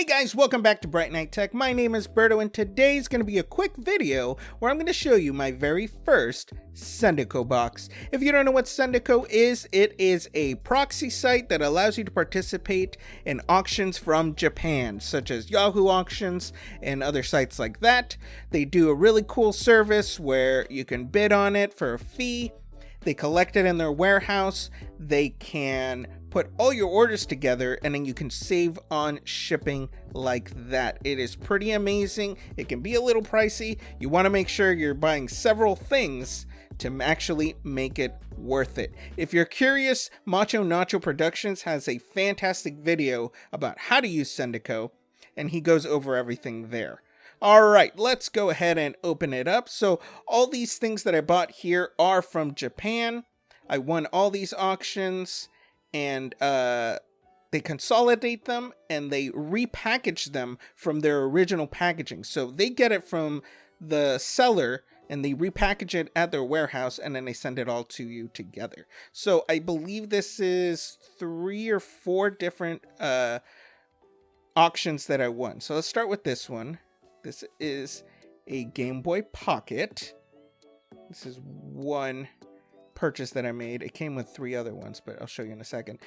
Hey guys, welcome back to Bright Night Tech. My name is Berto and today's going to be a quick video where I'm going to show you my very first Sendico box. If you don't know what Sendico is, it is a proxy site that allows you to participate in auctions from Japan, such as Yahoo auctions and other sites like that. They do a really cool service where you can bid on it for a fee. They collect it in their warehouse. They can put all your orders together and then you can save on shipping like that. It is pretty amazing. It can be a little pricey. You want to make sure you're buying several things to actually make it worth it. If you're curious, Macho Nacho Productions has a fantastic video about how to use Sendico, and he goes over everything there. All right, let's go ahead and open it up. So all these things that I bought here are from Japan. I won all these auctions, and they consolidate them and they repackage them from their original packaging. So they get it from the seller and they repackage it at their warehouse, and then they send it all to you together. So I believe this is 3 or 4 different auctions that I won. So let's start with this one. This is a Game Boy Pocket. This is one purchase that I made. It came with 3 other ones, but I'll show you in a second.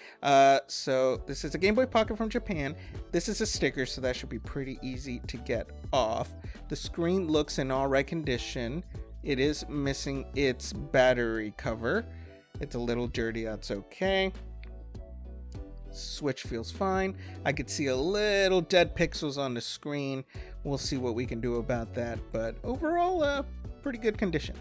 So this is a Game Boy Pocket from Japan. This is a sticker, so that should be pretty easy to get off. The screen looks in all right condition. It is missing its battery cover. It's a little dirty, that's okay. Switch feels fine. I could see a little dead pixels on the screen. We'll see what we can do about that, but overall, pretty good condition.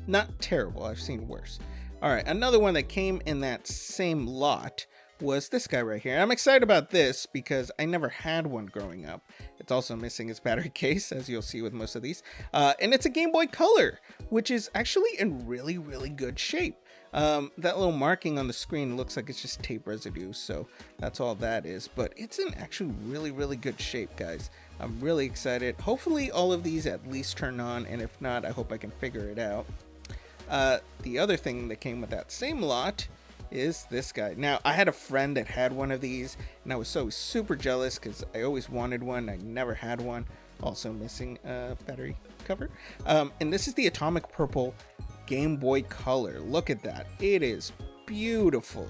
Not terrible, I've seen worse. All right, another one that came in that same lot was this guy right here. I'm excited about this because I never had one growing up. It's also missing its battery case, as you'll see with most of these. And it's a Game Boy Color, which is actually in really, really good shape. That little marking on the screen looks like it's just tape residue, so that's all that is. But it's in actually really, really good shape, guys. I'm really excited. Hopefully all of these at least turn on, and if not, I hope I can figure it out. The other thing that came with that same lot is this guy. Now, I had a friend that had one of these, and I was so super jealous because I always wanted one. I never had one. Also missing a battery cover. And this is the Atomic Purple Game Boy Color. Look at that. It is beautiful.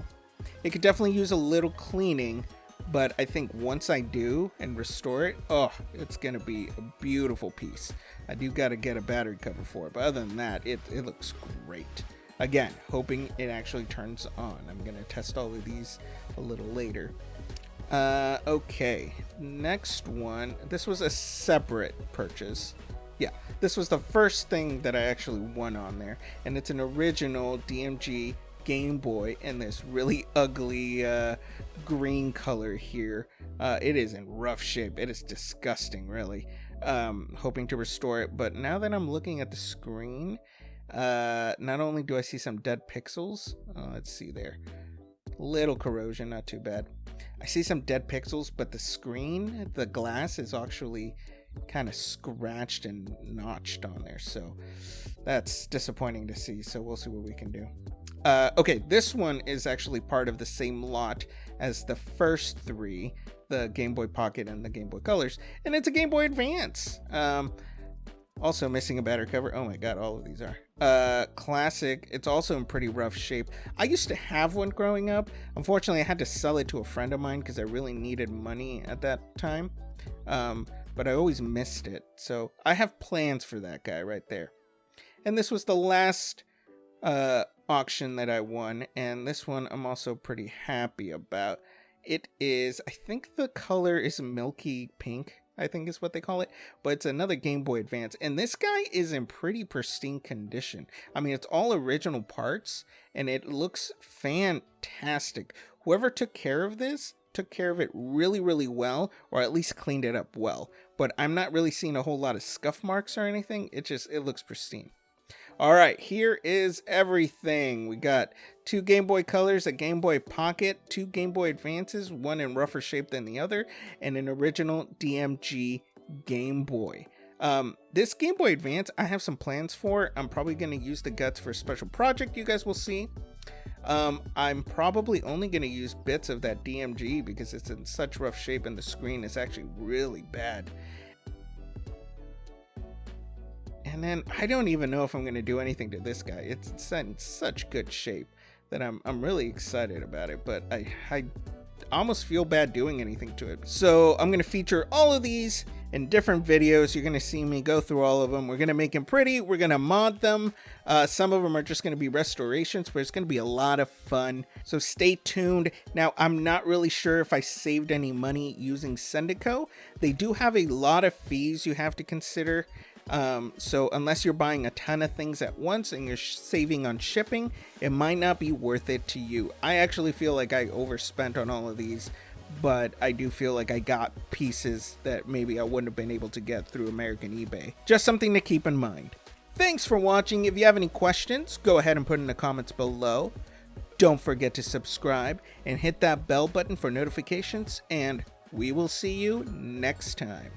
It could definitely use a little cleaning, but I think once I do and restore it, oh, it's gonna be a beautiful piece. I do gotta get a battery cover for it, but other than that, it looks great. Again, hoping it actually turns on. I'm gonna test all of these a little later. Okay, next one. This was a separate purchase. Yeah, this was the first thing that I actually won on there, and it's an original DMG Game Boy in this really ugly green color here. It is in rough shape. It is disgusting, really. Hoping to restore it, but now that I'm looking at the screen, not only do I see some dead pixels, let's see there, little corrosion, not too bad. I see some dead pixels, but the screen, the glass is actually kind of scratched and notched on there, so that's disappointing to see. So we'll see what we can do. Okay, this one is actually part of the same lot as the first 3, the Game Boy Pocket and the Game Boy Colors, and it's a Game Boy Advance. Also missing a battery cover. Oh my god, all of these are. Classic. It's also in pretty rough shape. I used to have one growing up. Unfortunately, I had to sell it to a friend of mine because I really needed money at that time. But I always missed it. So I have plans for that guy right there. And this was the last auction that I won. And this one I'm also pretty happy about. It is, I think the color is milky pink, I think is what they call it, but it's another Game Boy Advance, and this guy is in pretty pristine condition. I mean, it's all original parts, and it looks fantastic. Whoever took care of this took care of it really, really well, or at least cleaned it up well, but I'm not really seeing a whole lot of scuff marks or anything. It looks pristine. All right, here is everything. We got 2 Game Boy Colors, a Game Boy Pocket, 2 Game Boy Advances, one in rougher shape than the other, and an original DMG Game Boy. This Game Boy Advance, I have some plans for. I'm probably going to use the guts for a special project you guys will see. I'm probably only going to use bits of that DMG because it's in such rough shape and the screen is actually really bad. And then I don't even know if I'm going to do anything to this guy. It's in such good shape that I'm really excited about it, but I almost feel bad doing anything to it. So I'm going to feature all of these in different videos. You're going to see me go through all of them. We're going to make them pretty. We're going to mod them. Some of them are just going to be restorations, but it's going to be a lot of fun. So stay tuned. Now, I'm not really sure if I saved any money using Sendico. They do have a lot of fees you have to consider. So unless you're buying a ton of things at once and you're saving on shipping, it might not be worth it to you. I actually feel like I overspent on all of these, but I do feel like I got pieces that maybe I wouldn't have been able to get through American eBay. Just something to keep in mind. Thanks for watching. If you have any questions, go ahead and put in the comments below. Don't forget to subscribe and hit that bell button for notifications, and we will see you next time.